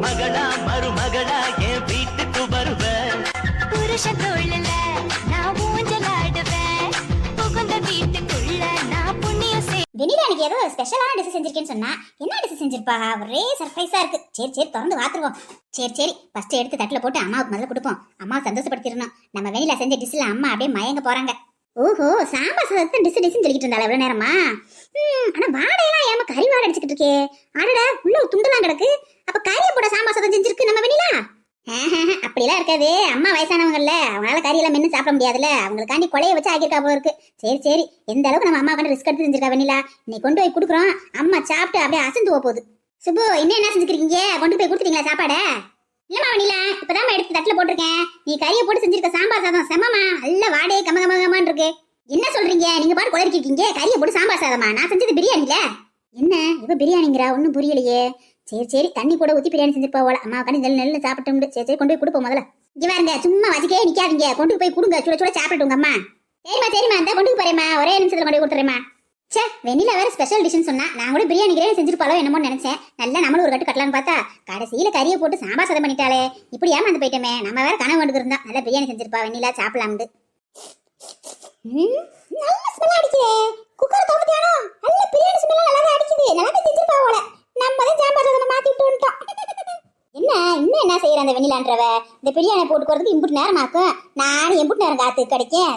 மகளா மருமகளா என் வீட்டுக்கு வருவேன். புருஷ தோழல நான் ஊஞ்சலாடுவேன். புகுந்த வீட்டுக்குள்ள நான் புண்ணியம் வெண்ணிலா எனக்கு ஏதோ ஸ்பெஷலான டிஷ் செஞ்சிருக்கேன்னு சொன்னா என்ன டிஷ் செஞ்சிருப்பா? ஒரே சர்ப்ரைஸா இருக்கு. சரி சரி திறந்து பாத்துருவோம். சரி ஃபர்ஸ்ட் எடுத்து தட்டுல போட்டு அம்மாவுக்கு முதல்ல கொடுப்போம். அம்மா சந்தோஷப்படுத்திடணும். நம்ம வெண்ணிலா செஞ்ச டிஷ்ல அம்மா அப்படியே மயங்க போறாங்க. ஓஹோ, சாம்பார் சாதத்தை டிஷ் சொல்லிக்கிட்டு இருந்தாள் எவ்வளவு நேரமா? ஆனா வாடையெல்லாம் ஏமா கறி வாடை அடிச்சுக்கிட்டு இருக்கே? ஆடடா உள்ள துண்டெல்லாம் கிடக்கு. அப்ப கறியை போட சாம்பார் சாதம் செஞ்சிருக்கு நம்ம வெண்ணிலா? அப்படிலாம் இருக்காது. அம்மா வயசானவங்கல்ல, அவங்களால கறியெல்லாம் மென்னு சாப்பிட முடியாதுல்ல. அவங்களுக்காண்டி கொலையை வச்சு ஆகியிருக்கா போல இருக்கு. சரி எந்த அளவுக்கு நம்ம அம்மா கண்டு ரிஸ்க் எடுத்து செஞ்சிருக்கா வெண்ணிலா. இன்னைக்கு கொண்டு போய் கொடுக்குறோம். அம்மா சாப்பிட்டு அப்படியே அசந்து போகுது. சுப்பு, இன்னும் என்ன செஞ்சுக்கிறீங்க? கொண்டு போய் கொடுத்துட்டீங்களா சாப்பாடை? இல்லம்மா வெண்ணிலா, இப்பதான் எடுத்து தட்டுல போட்டிருக்கேன். நீ கறியை போட்டு செஞ்சிருக்க சாம்பார் சாதம் செம்மமா நல்ல வாடகை கமகமகமான்னு இருக்கு. என்ன சொல்றீங்க? நீங்க பாட்டு குழப்பிருக்கீங்க. கறியை போட்டு சாம்பார் சாதமா? நான் செஞ்சது பிரியாணில. என்ன இவ பிரியாணிங்கிறா? ஒன்னும் புரியலையே. சரி தண்ணி கூட ஊத்தி பிரியாணி செஞ்சிருப்பா போல. அம்மா கண்ணி நெல் சாப்பிட்டு. சரி கொண்டு போய் கொடுப்போம் முதல்ல. இங்க வாருங்க, சும்மா வச்சுக்கே நிக்காதீங்க. கொண்டு போய் கொடுங்க, சுட சுட சாப்பிட்டுங்க அம்மா. சரிம்மா இந்த கொண்டு போறேம்மா. ஒரே நிமிஷத்துல கொண்டு போய் கொடுத்துறேம்மா. சே, வெண்ணிலா வேற ஸ்பெஷல் டிஷ்னு சொன்னா நான் கூட பிரியாணி கிரேவி செஞ்சிருப்பாளோ என்னமோ நினைச்சேன். நல்லா நம்மளும் ஒரு கட்டு கட்டலான்னு பார்த்தா கடைசியில கறியை போட்டு சாம்பார் சாதம் பண்ணிட்டாலே. இப்படி ஏமாந்து போயிட்டோமே. நம்ம வேற கனவு கொண்டு இருந்தா நல்லா பிரியாணி செஞ்சிருப்பா வெண்ணிலா, சாப்பிடலாம்னு. நல்ல ஸ்மெல் அடிக்குதே. குக்கர் தோமத்தியானோ? நல்ல பிரியாணி ஸ்மெல் நல்லா அடிக்குது. நல்லா செஞ்சிருப்பா போல. நம்ம தான் சாம்பார் சாதம் மாத்திட்டு வந்துட்டோம். இன்னும் என்ன செய்யற அந்த வெண்ணிலான்றவ? இந்த பிரியாணி போட்டு போறதுக்கு இம்புட்டு நேரம் ஆக்கும். நானும் எம்புட்டு நேரம் காத்து கிடைக்கும்.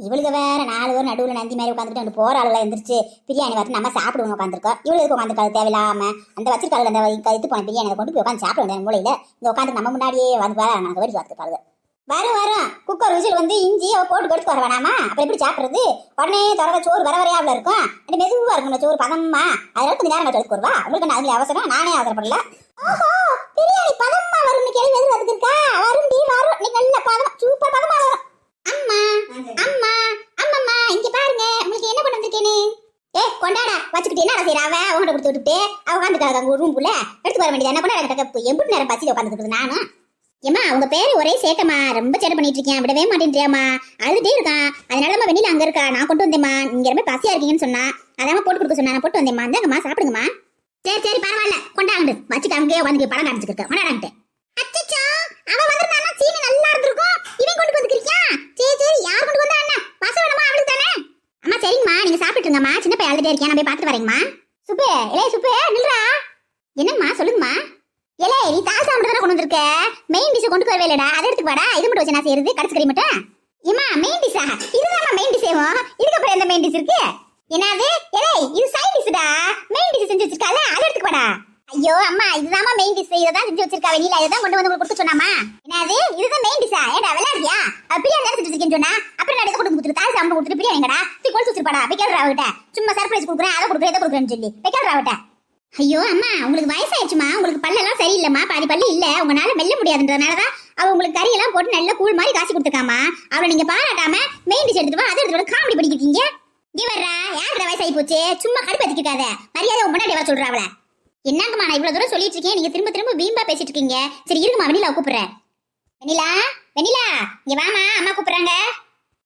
இவளுக்கு வேற 4 பேர் நடுவில் நந்தி மாதிரி உட்காந்துட்டு அங்கே போற ஆளுல எந்திரிச்சு பிரியாணி வரட்டு நம்ம சாப்பிடுவோம் உட்காந்துருக்கோம். இவளுக்கு உட்காந்துருக்காது தேவையில்லாம அந்த வச்சிருக்காள் அந்த கழுத்து போன பிரியாணி கொண்டு போய் உட்காந்து சாப்பிட வேண்டிய மூலையில இந்த உட்காந்து நம்ம முன்னாடியே வந்து நாங்கள் வரி பார்த்துருக்காங்க. வரும் குக்கர் விசில் வந்து இஞ்சி அவ போட்டு கெடுத்து வர வேணாமா? அப்புறம் எப்படி சாப்பிடுறது? உடனே திறக்க சோறு வர வரையாவில் இருக்கும். அது மெதுவாக இருக்கும் சோறு பதமா. அதனால கொஞ்சம் நேரம் எடுத்து வருவா. உங்களுக்கு நான் அதுல அவசரம், நானே அவசரப்படல. ஓஹோ, பிரியாணி பதமா வரும்னு கேள்வி எதிர்பார்த்துட்டு இருக்கா? வரும் நீ நல்ல பதம், சூப்பர் பதமா வரும். அம்மா இங்க பாருங்க, உங்களுக்கு என்ன கொண்டு வந்திருக்கேன்னு. கொண்டாடா வச்சுக்கிட்டு என்ன செய்யற? அவ உங்கள்கிட்ட கொடுத்து விட்டுட்டு அவ உட்காந்துக்காங்க ரூம்குள்ள. எடுத்து வர வேண்டியது என்ன? கொண்டாட எம்பிட்டு நேரம் பசியில் உட்காந்துருக்கு நானும். ஏமா உங்க பேரு ஒரே சேட்டமா, ரொம்ப சேட்டை பண்ணிட்டு இருக்கேன். விடவே மாட்டேன்றியாமா? அழுதுட்டே இருக்கான். அதனாலமா வெண்ணிலா அங்க இருக்கா. நான் கொண்டு வந்தேம்மா. நீங்க ரொம்ப பசியா இருக்கீங்கன்னு சொன்னா அதாம போட்டு கொடுக்க சொன்னா நான் போட்டு வந்தேம்மா. இந்தாங்கம்மா சாப்பிடுங்கம்மா. சரி பரவாயில்ல, கொண்டாண்டு வச்சுட்டு அங்கேயே வந்து படம் காமிச்சுக்கிட்டு கொண்டாடான்ட்டு. அச்சச்சோ, அவ வந்திருந்தானா சீனி நல்லா இருந்திருக்கும். இவன் கொண்டு வந்துக்கிறியா? சரி யார் கொண்டு வந்தா என்ன? பச வேணுமா அவளுக்கு தானே? அம்மா சரிங்கம்மா, நீங்க சாப்பிட்டுருங்கம்மா. சின்ன பையன் அழுதுட்டே இருக்கேன், நான் போய் பார்த்துட்டு வரேங்கம்மா. சுப்பு, சுப்பு நில்றா. என்னம்மா சொல்லுங்கம்மா. நீ தால் சாப்பிட்டு தானே கொண்டு வந்திருக்க. மெயின் டிஷ் கொண்டு வரவே இல்லடா. அதை எடுத்துக்கு வாடா. இது மட்டும் வச்சு நான் செய்யறது கடைசி கறி மட்டும். ஏமா மெயின் டிஷ்ஷா? இதுதான் மெயின் டிஷ். இதுக்கப்புறம் எந்த மெயின் டிஷ் இருக்கு? என்னது? இது சைட் டிஷ்டா. மெயின் டிஷ் செஞ்சு வச்சிருக்கால, அதை எடுத்துக்கு வாடா. ஐயோ அம்மா, இதுதான் மெயின் டிஷ். இதான் செஞ்சு வச்சிருக்கா வெண்ணிலா. இதான் கொண்டு வந்து உங்களுக்கு கொடுத்து சொன்னாமா? என்னது? இதுதான் மெயின் டிஷ்ஷா? ஏடா விளையாடுறியா? பிரியாணி தான் செஞ்சு வச்சிருக்கேன்னு சொன்னா அப்புறம் நான் எடுத்து கொடுத்து தால் சாப்பிட்டு கொடுத்துட்டு பிரியாணிங்கடா தூக்கி கொண்டு வச்சிருப்பாடா. போய் கேள்றாவிட்ட சும்மா சர்ப்ரைஸ் கொடுக்குறேன், அதை கொடுக்குறேன், இதை கொடுக்குறேன்னு சொல்லி போய் கேள்றாவிட்ட. ஐயோ அம்மா, உங்களுக்கு வயசாயிடுச்சுமா. உங்களுக்கு பல்லெல்லாம் சரியில்லைம்மா. பாதி பல்லு இல்ல. உங்களால மெல்ல முடியாதுன்றதுனாலதான் அவ உங்களுக்கு கறியெல்லாம் போட்டு நல்ல கூழ் மாதிரி காசி கொடுத்துருக்காமா. அவளை நீங்க பாராட்டாம மெயின் டிஷ் எடுத்துட்டு வா, அதை எடுத்துட்டு காமெடி பண்ணிக்கிட்டீங்க. நீ வர்றா யாருக்கிட்ட வயசாகி போச்சு? சும்மா கடுப்பு எடுத்துக்காத. மரியாதை உங்க முன்னாடி வர சொல்றா அவளை. என்னங்கம்மா, நான் இவ்வளவு தூரம் சொல்லிட்டு இருக்கேன், நீங்க திரும்ப வீம்பா பேசிட்டு இருக்கீங்க. சரி இருங்கம்மா, வெண்ணிலா கூப்பிடுறேன். வெண்ணிலா இங்க வாமா, அம்மா கூப்பிடுறாங்க.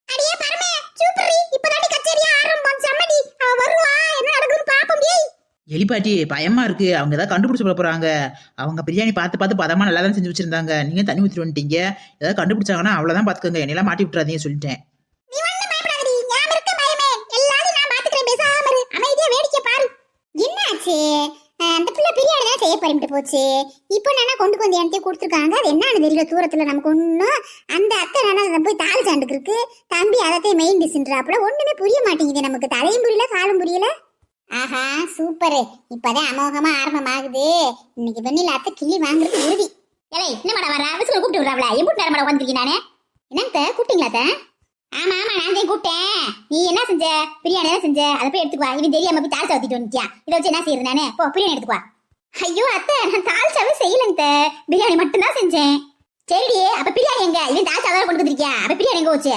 அடியே பரமே, சூப்பரி, இப்பதாண்டி கச்சேரியா ஆரம்பம். சம்மடி அவ வருவா, என்ன நடக்குதுன்னு பாப்போம். எலிப்பாட்டி பயமா இருக்கு. அவங்க ஏதாவது கண்டுபிடிச்சு போறாங்க. அவங்க பிரியாணி பார்த்து பதமா நல்லா தான் செஞ்சு வச்சிருந்தாங்க. நீங்க தண்ணி ஊத்திட்டு வந்துட்டீங்க. ஏதாவது கண்டுபிடிச்சாங்கன்னா அவ்வளவுதான் பாத்துக்கோங்க. என்னெல்லாம் மாட்டி விட்டுறாதீங்க சொல்லிட்டேன். என்னாச்சு? அந்த பிள்ளை பிரியாணி தான் செய்ய பறிமிட்டு போச்சு. இப்போ நானா கொண்டு வந்து என்கிட்ட கொடுத்துருக்காங்க. அது என்னன்னு தெரியல. தூரத்துல நமக்கு ஒன்றும் அந்த அத்தை நானா போய் தாலி சாண்டுக்கு இருக்கு. தம்பி அதத்தையும் மெயின் டிஷ்ன்றாப்புல ஒண்ணுமே புரிய மாட்டேங்குது நமக்கு. தலையும் புரியல, காலும் புரியல. ஆஹா சூப்பரு, இப்பதான் அமோகமா ஆரம்பமாகுது. இன்னைக்கு வெண்ணிலா அத்தை கிள்ளி வாங்குறது உறுதி. என்ன மேடம் வர அவசரம் கூப்பிட்டு விடுறாங்களா? எப்படி நேரம் மேடம் வந்துருக்கீங்க? நானே என்னங்க கூப்பிட்டீங்களா? ஆமா நான் தான் கூப்பிட்டேன். நீ என்ன செஞ்ச? பிரியாணி தான் செஞ்ச. அதை போய் எடுத்துக்குவா. இவன் தெரியாம போய் தால்ச்சா ஊத்திட்டு வந்துட்டியா? இதை வச்சு என்ன செய்யறது? நானே போ பிரியாணி எடுத்துக்குவா. ஐயோ அத்தை, நான் தால்ச்சாவே செய்யலங்க. பிரியாணி மட்டும் தான் செஞ்சேன். சரி அப்ப பிரியாணி எங்க? இவன் தால்ச்சா தான் கொண்டு வந்துருக்கியா? அப்ப பிரியாணி எங்க போச்சு?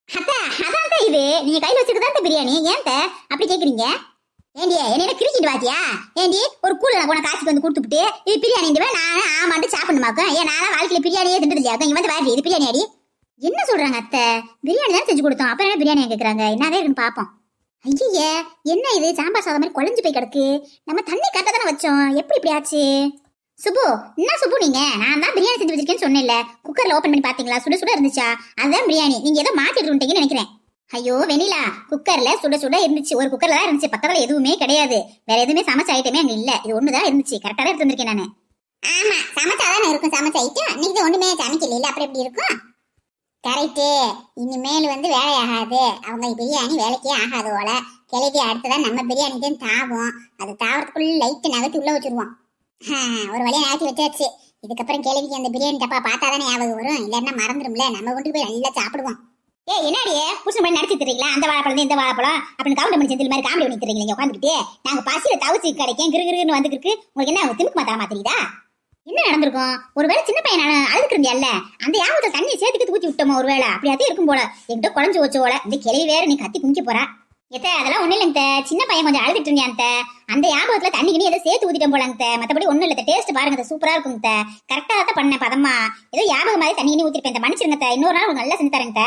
அத்தை அதான் இது நீங்க கையில வச்சுக்கதான் பிரியாணி. ஏன் அப்படி கேக்குறீங்க? ஏண்டி என்ன கிரிக்கிட்டு வாத்தியா? ஏண்டி ஒரு கூழ நான் போன காசுக்கு வந்து கொடுத்துட்டு இது பிரியாணி நான் ஆமாண்டு சாப்பிடணுமாக்கும். ஏன் நான் வாழ்க்கையில பிரியாணியே திண்டது இல்லையா? இங்க வந்து வாடி, இது பிரியாணி அடி. என்ன சொல்றாங்க அத்தை? பிரியாணி தான் செஞ்சு கொடுத்தோம். அப்புறம் என்ன பிரியாணி கேக்குறாங்க? என்னதே இருக்குன்னு பாப்போம். ஐயே, என்ன இது சாம்பார் சாதம் மாதிரி குழஞ்சு போய் கிடக்கு. நம்ம தண்ணி கரெக்டா தானே வச்சோம், எப்படி இப்படி ஆச்சு? சுபு, என்ன சுபு நீங்க? நான் தான் பிரியாணி செஞ்சு வச்சிருக்கேன்னு சொன்னேன்ல, குக்கர்ல ஓபன் பண்ணி பாத்தீங்களா? சுட சுட இருந்துச்சா? அதுதான் பிரியாணி. நீங்க ஏதோ மாத்திட்டு இருந்தீங்கன்னு நினைக்கிறேன். ஐயோ வெண்ணிலா, குக்கர்ல சுட சுட இருந்துச்சு. ஒரு குக்கர்ல தான் இருந்துச்சு, பக்கத்துல எதுவுமே கிடையாது. வேற எதுவுமே சமைச்ச ஐட்டமே அங்க இல்ல. இது ஒண்ணுதான் இருந்துச்சு. கரெக்டா தான் எடுத்து வந்திருக்கேன் நானு. ஆமா, சமைச்சாதானே இருக்கும் சமைச்ச ஐட்டம். இன்னைக்கு ஒண்ணுமே சமைக்கல, இல்ல அப்புறம் எப்படி இருக்கும்? கரெக்டு. இனிமேல் வந்து வேலையாகாது. அவங்க பிரியாணி வேலைக்கே ஆகாது போல. கிளவி அடுத்ததான் நம்ம பிரியாணி தான் தாவும். அது தாவறதுக்குள்ள லைட்டு நகர்த்தி உள்ள வச்சிருவோம். ஒரு வழியா நகர்த்தி வச்சாச்சு. இதுக்கப்புறம் கிளவிக்கு அந்த பிரியாணி டப்பா பார்த்தாதானே ஞாபகம் வரும். இல்லைன்னா மறந்துடும்ல. நம்ம கொண்டு போய் நல்லா சாப்பிடுவோம். என்னடியே புருஷன் பண்ணி நடத்தி தரீங்களா? அந்த வாழைப்பழம் இந்த வாழைப்பழம் அப்படின்னு காமெடி பண்ணி செஞ்சு மாதிரி காமெடி பண்ணி தரீங்க உட்காந்துக்கிட்டே. நாங்க பசியில தவிச்சு கிடைக்கும் கிருகிருன்னு வந்துருக்கு. உங்களுக்கு என்ன திமுக மாத்தாரமா தெரியுதா? என்ன நடந்திருக்கும்? ஒருவேளை சின்ன பையன் அழுதுக்குறீங்கல்ல, அந்த யாபத்துல தண்ணியை சேர்த்துக்கிட்டு ஊற்றி விட்டோமோ? ஒருவேளை அப்படியாதே இருக்கும் போல. என்கிட்ட குழஞ்சு வச்ச போல. இந்த கிளவி வேற நீ கத்தி குமிக்க போறா. அதெல்லாம் ஒண்ணு இல்லைங்க. சின்ன பையன் கொஞ்சம் அழுதுட்டு இருந்தான். அந்த யாபத்துல தண்ணி கிணி ஏதோ சேர்த்து ஊத்திட்டோம் போலங்க. மத்தபடி ஒண்ணும் இல்ல. டேஸ்ட் பாருங்க, சூப்பரா இருக்கும். கரெக்டா தான் பண்ணேன் பதமா. ஏதோ யாபகம் மாதிரி தண்ணி கிணி ஊத்திருப்பேன். மன்னிச்சிருங்க. இன்னொரு நாள் உங்களுக்கு நல்லா செஞ்சு தரேங்க.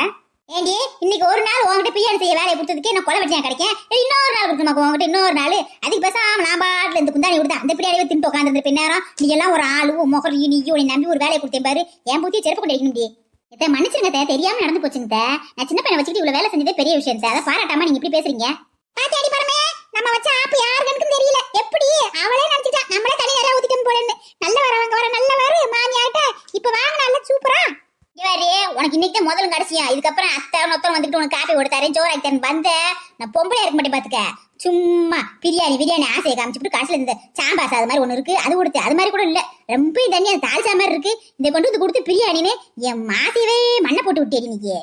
ஏண்டி, இன்னைக்கு ஒரு நாள் உங்ககிட்ட பிரியாணி செய்ய வேலையை கொடுத்ததுக்கே நான் கொலை வச்சியா கிடைக்கும். இன்னொரு நாள் கொடுத்துமா உங்ககிட்ட இன்னொரு நாள். அதுக்கு பேசாம நான் பாட்டுல இந்த குந்தாணி கொடுத்தா அந்த பிரியாணியை தின்ட்டு உட்காந்துருந்த பின்னாரம் நீ எல்லாம் ஒரு ஆளு முகர் நீயோ நீ நம்பி ஒரு வேலையை கொடுத்தேன் பாரு. என் பூத்தியை செருப்பு கொண்டு வைக்கணும். மன்னிச்சிருங்க, தெரியாம நடந்து போச்சுங்க. நான் சின்ன பையனை வச்சுக்கிட்டு இவ்வளவு வேலை செஞ்சதே பெரிய விஷயம். அதை பாராட்டாம நீங்க இப்படி பேசுறீங்க. பாத்தி அடி பரமே, நம்ம வச்ச ஆப்பு யாருன்னு தெரியல. எப்படி அவளே நினைச்சிட்டா நம்மளே தண்ணி நிறைய ஊத்திட்டோம் போல. நல்ல வரவங்க வர நல்ல வர மாமியாட்ட இப்ப வாங்க நல்ல சூப்பரா. இவரே உனக்கு இன்னைக்கு முதலும் கடைசியா. இதுக்கப்புறம் அத்தை நொத்தம் வந்துட்டு உனக்கு காப்பி கொடுத்தாரு ஜோர் ஆகிட்டேன்னு வந்த நான் பொம்பளை இருக்க மாட்டேன் பாத்துக்க. சும்மா பிரியாணி ஆசையை காமிச்சுட்டு கடைசியில இந்த சாம்பார் சாதம் மாதிரி ஒண்ணு இருக்கு அது கொடுத்து அது மாதிரி கூட இல்ல. ரொம்ப தண்ணி அந்த தாளிச்சா மாதிரி இருக்கு. இதை கொண்டு வந்து கொடுத்து பிரியாணின்னு என் மாசையவே மண்ணை போட்டு விட்டேன் இன்னைக்கு.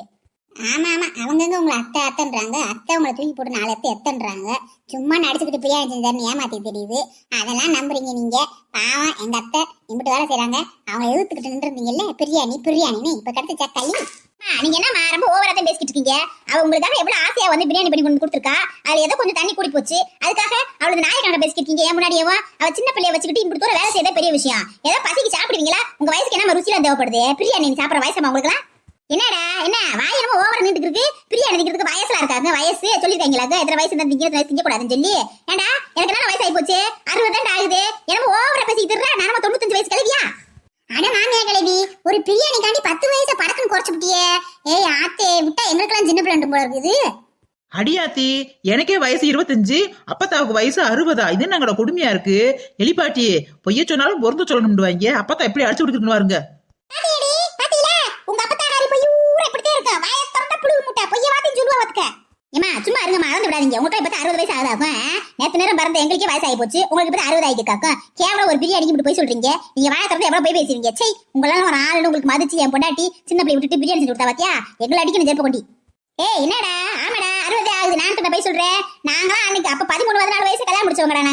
ஆமா ஆமா, அவங்கங்க உங்களை அத்தைன்றாங்க. அத்தை உங்களை தூக்கி போட்டு 4 அத்தை எத்தன்றாங்க. சும்மா நடிச்சுக்கிட்டு பிரியாணி செஞ்சாருன்னு ஏமாத்தி தெரியுது. அதெல்லாம் நம்புறீங்க நீங்க. பாவம் எங்க அத்தை இம்பிட்டு வேலை செய்யறாங்க. அவங்க எதிர்த்துக்கிட்டு நின்றுருந்தீங்கல்ல பிரியாணின்னு. இப்ப கிடைச்ச சக்காளி. நீங்க என்ன ரொம்ப ஓவராதான் பேசிக்கிட்டு இருக்கீங்க. அவ உங்களுக்காக எவ்வளவு ஆசையா வந்து பிரியாணி பண்ணி கொண்டு கொடுத்துருக்கா. அதுல ஏதோ கொஞ்சம் தண்ணி கூடி போச்சு. அதுக்காக அவளுக்கு நாயக்கான பேசிக்கிட்டு இருக்கீங்க. ஏன் முன்னாடியேவா அவ சின்ன பிள்ளைய வச்சுக்கிட்டு இப்படி தூரம் வேலை செய்யறதே பெரிய விஷயம். ஏதோ பசிக்கு சாப்பிடுவீங்களா? உங்க வயசுக்கு என்ன ருசிலாம் தேவைப்படுது? பிரியாணி சாப்பிடுற வயசமா உங்களுக்கு? என்னடா என்ன வாய் என்னமோ ஓவரா நீட்டுக்கு இருக்கு. பிரியாணி திங்கிறதுக்கு வயசுல இருக்காங்க. வயசு சொல்லிருக்காங்களா? எத்தனை வயசு இருந்தா திங்க கூடாதுன்னு சொல்லி. ஏண்டா எனக்கு என்ன வயசு ஆகி போச்சு? 60 ஆகுது. என்னமோ ஓவரா பேசிக்கிட்டு இருக்கா. நான் 95 வயசு கிளவியா? அட மாமியா கிளவி, ஒரு பிரியாணிக்காண்டி 10 வயசை பறக்குன்னு குறைச்சு விட்டியே. ஏய் ஆத்தே, விட்டா எங்களுக்கெல்லாம் சின்ன பிள்ளை போல இருக்குது. அடியாத்தி, எனக்கே வயசு 25, அப்பத்தாவுக்கு வயசு 60. இது என்னங்கட கொடுமையா இருக்கு. எலிப்பாட்டி பொய்ய சொன்னாலும் பொருந்து சொல்லணும்டுவாங்க. அப்பத்தா எப்படி அடிச்சு விட்டுக்கணும் வாருங்க. சும்மா இருங்க, மறந்து விடாதீங்க. உங்களுக்கு இப்ப 60 வயசு ஆகுதாக்கும். நேத்து நேரம் பிறந்த எங்களுக்கே வயசு ஆகி போச்சு. உங்களுக்கு இப்ப 60 ஆகிக்காக்கும். கேவலம் ஒரு பிரியாணிக்கு இப்படி போய் சொல்றீங்க. நீங்க வாயை திறந்து எவ்வளவு போய் பேசுவீங்க? சை, உங்களால ஒரு ஆளு உங்களுக்கு மதிச்சு என் பொண்டாட்டி சின்ன பிள்ளை விட்டுட்டு பிரியாணி செஞ்சு கொடுத்தா பாத்தியா? எங்களை அடிக்கணும் ஜெருப்ப கொண்டி. ஏய் என்னடா, ஆமாடா 60 ஆகுது. நான் போய் சொல்றேன். நாங்களாம் அன்னைக்கு அப்ப 13-14 வயசு கல்யாணம் முடிச்சவங்கடா.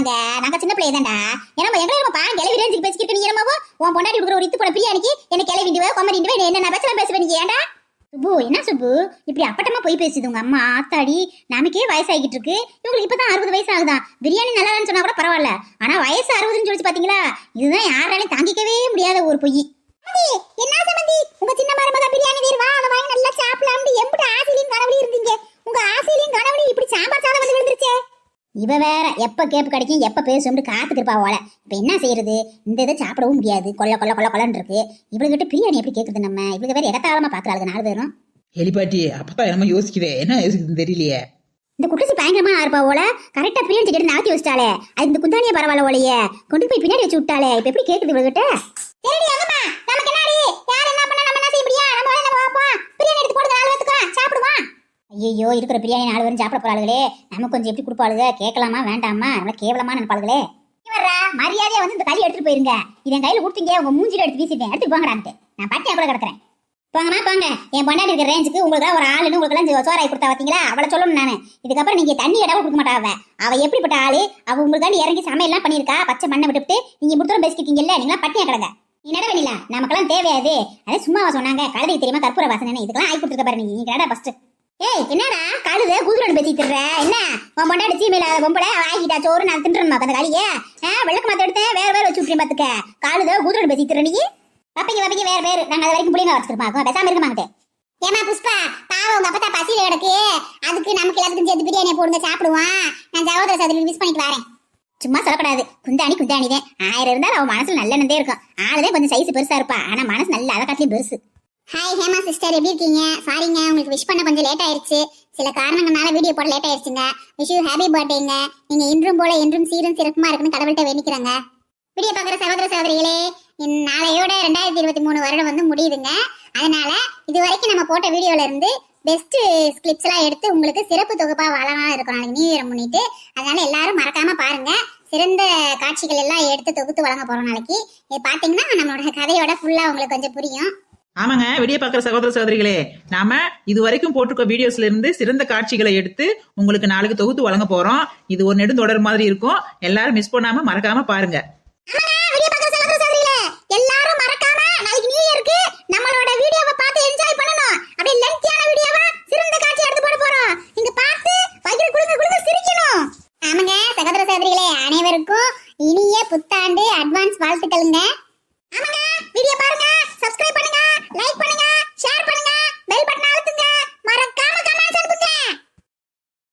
நாங்க சின்ன பிள்ளை தான்டா. ஏன்னா எங்களை நம்ம கிளவி பிரியாணி பேசிக்கிட்டு நீ என்னமோ உன் பொண்டாட்டி கொடுக்குற ஒரு இத்து போன பிரியாணிக்கு என்ன கிளவிண்டுவ கொமரிண்டுவ என்ன பேசுவேன் நீங்க? ஏன்டா சுப்பு, என்ன சுப்பு இப்படி அப்பட்டமா போய் பேசுது உங்க அம்மா? ஆத்தாடி, நமக்கே வயசாகிட்டு இருக்கு. இவங்களுக்கு இப்பதான் 60 வயசு ஆகுதான். பிரியாணி நல்லான்னு சொன்னா கூட பரவாயில்ல. ஆனா வயசு 60ன்னு சொல்லி பாத்தீங்களா? இதுதான் யாராலையும் தாங்கிக்கவே முடியாத ஒரு பொய். என்ன சம்பந்தி, உங்க சின்ன மருமக பிரியாணி வீர்வா அதை வாங்கி நல்லா சாப்பிடலாம்னு எம்பிட்டு ஆசையிலையும் கனவுலையும் இருந்தீங்க. உங்க ஆசையிலையும் கனவுலையும் இப்படி சாம்பார் சாதம் வந்து விழுந்துருச்சே. இவ வேற எப்ப கேப்பு கிடைக்கும் எப்ப பேசும்னு காத்துக்கிருப்பா போல. இப்ப என்ன செய்யறது? இந்த இதை சாப்பிடவும் முடியாது. கொல்லன்னு இருக்கு. இவளுக்கிட்ட பிரியாணி எப்படி கேக்குறது? நம்ம இவளுக்கு வேற இடத்தாளமா பாக்குறாங்க 4 பேரும். எலிப்பாட்டி அப்பதான் என்னமோ யோசிக்குதே. என்ன யோசிக்குதுன்னு தெரியலையே. இந்த குட்டசி பயங்கரமா இருப்பா போல. கரெக்டா பிரியாணி கேட்டு நாத்தி வச்சிட்டாலே. அது இந்த குந்தானிய பரவாயில்ல போலயே. கொண்டு போய் பின்னாடி வச்சு விட்டாலே. இப்ப எப்படி கேக்குது இவளுக்கிட்ட? சரிடி அம்மா, நமக்கு என்னடி? யார் என்ன பண்ணா நம்ம என்ன செய்ய முடியும்? நம்ம வேலை நம்ம பாப்போம். பிரியாணி எடுத்து போடுங்க, 4 பேத்துக்கு சாப்பிடுவான். ஐயோ, இருக்கிற பிரியாணி 4 பேரும் சாப்பிட போறாளுகளே. நம்ம கொஞ்சம் எப்படி கொடுப்பாளுங்க? கேட்கலாமா வேண்டாமா? நம்ம கேவலமா நினைப்பாளுகளே. இவரா மரியாதையா வந்து இந்த கையை எடுத்துட்டு போயிருங்க. இதன் கையில கொடுத்தீங்க, உங்க மூஞ்சில எடுத்து வீசிட்டேன். எடுத்து போங்கடான்ட்டு நான் பட்டியா கூட கிடக்குறேன். போங்கம்மா போங்க. என் பொண்டாட்டி இருக்கிற ரேஞ்சுக்கு உங்களுக்கு ஒரு ஆளுன்னு உங்களுக்கு சோறாய் கொடுத்தா பாத்தீங்களா? அவளை சொல்லணும் நானு. இதுக்கப்புறம் நீங்க தண்ணி இடம் கொடுக்க மாட்டாவ. அவ எப்படிப்பட்ட ஆளு? அவ உங்களுக்காண்டி இறங்கி சமையல்லாம் பண்ணிருக்கா. பச்சை மண்ணை விட்டுட்டு நீங்க முடித்தோம் பேசிக்கிட்டீங்கல்ல. நீங்களா பட்டியா கிடங்க. நீ நட வேணிலா, நமக்கெல்லாம் தேவையாது. அதே சும்மாவா சொன்னாங்க? கழுதைக்கு தெரியுமா கற்பூர வாசனை? இதுக்கெல்லாம் ஆகி கொடுத்துருக்க பாரு. நீ கடா ஃபர்ஸ்ட். ஏய் என்னடா கழுத குதிரோடு பேசிட்டு இருற? என்ன உன் பொண்டாட்டி சீமையில பொம்பளை ஆகிட்டா சோறு நான் தின்றுமா அந்த காலியே? விளக்கு மாத்த எடுத்தேன் வேற வச்சு விட்டுறேன் பாத்துக்க. கழுத குதிரோடு பேசிட்டு இருற நீ. பப்பிக்கு வேற நாங்க அது வரைக்கும் புள்ளிங்க வச்சுருப்பாங்க. பேசாம இருக்க மாட்டேன். ஏமா புஷ்பா பாவம் உங்க அப்பா பசியில கிடக்கு, அதுக்கு நமக்கு எல்லாத்துக்கும் சேர்த்து பிரியாணியை போடுங்க சாப்பிடுவான். நான் சகோதர சகோதரி மிஸ் பண்ணிட்டு வரேன். சும்மா சொல்லக்கூடாது, குந்தாணி தான். 1000 இருந்தாலும் அவன் மனசுல நல்ல நந்தே இருக்கும். ஆளுதான் கொஞ்சம் சைஸ் பெருசா இருப்பா, ஆனா மனசு நல்ல அதக்காட்டிலும் பெருசு. ஹாய் ஹேமா சிஸ்டர், எப்படி இருக்கீங்க? சாரிங்க உங்களுக்கு விஷ் பண்ண கொஞ்சம் லேட் ஆயிருச்சு. சில காரணங்களால வீடியோ போட லேட் ஆயிருச்சுங்க. விஷ் யூ ஹாப்பி பர்த்டேங்க. நீங்க இன்றும் போல என்றும் சீரும் சிறப்புமா இருக்குன்னு கடவுள்கிட்ட வேண்டிக்கிறேங்க. வீடியோ பார்க்குற சகோதர சகோதரிகளே, நாளையோட 2023 வருடம் வந்து முடியுதுங்க. அதனால இது வரைக்கும் நம்ம போட்ட வீடியோல இருந்து பெஸ்ட் கிளிப்ஸ் எல்லாம் எடுத்து உங்களுக்கு சிறப்பு தொகுப்பா வழங்கலாம் இருக்கும் நாளைக்கு நியூ இயர் முன்னிட்டு. அதனால எல்லாரும் மறக்காம பாருங்க. சிறந்த காட்சிகள் எல்லாம் எடுத்து தொகுத்து வழங்க போறோம் நாளைக்கு. இது பாத்தீங்கன்னா நம்மளோட கதையோட ஃபுல்லா உங்களுக்கு கொஞ்சம் புரியும். ஆமாங்க, வீடியோ பார்க்குற சகோதர சகோதரிகளே, நாம இது வரைக்கும் போட்டிருக்க வீடியோஸ்ல இருந்து சிறந்த காட்சிகளை எடுத்து உங்களுக்கு நாளைக்கு தொகுத்து வழங்க போறோம். இது ஒரு நெடுந்தொடர் மாதிரி இருக்கும். எல்லாரும் மிஸ் பண்ணாம மறக்காம பாருங்க. எல்லாரும் மறக்காம நாளைக்கு நியூ இயருக்கு நம்மளோட வீடியோவை பார்த்து என்ஜாய் பண்ணணும். அப்படியே லென்த்தியான வீடியோவா சிறந்த காட்சி எடுத்து போட போறோம். நீங்க பார்த்து வயிறு குடுங்க சிரிக்கணும். ஆமாங்க சகோதர சகோதரிகளே, அனைவருக்கும் இனிய புத்தாண்டு அட்வான்ஸ் வாழ்த்துக்கள்ங்க. ஆமாங்க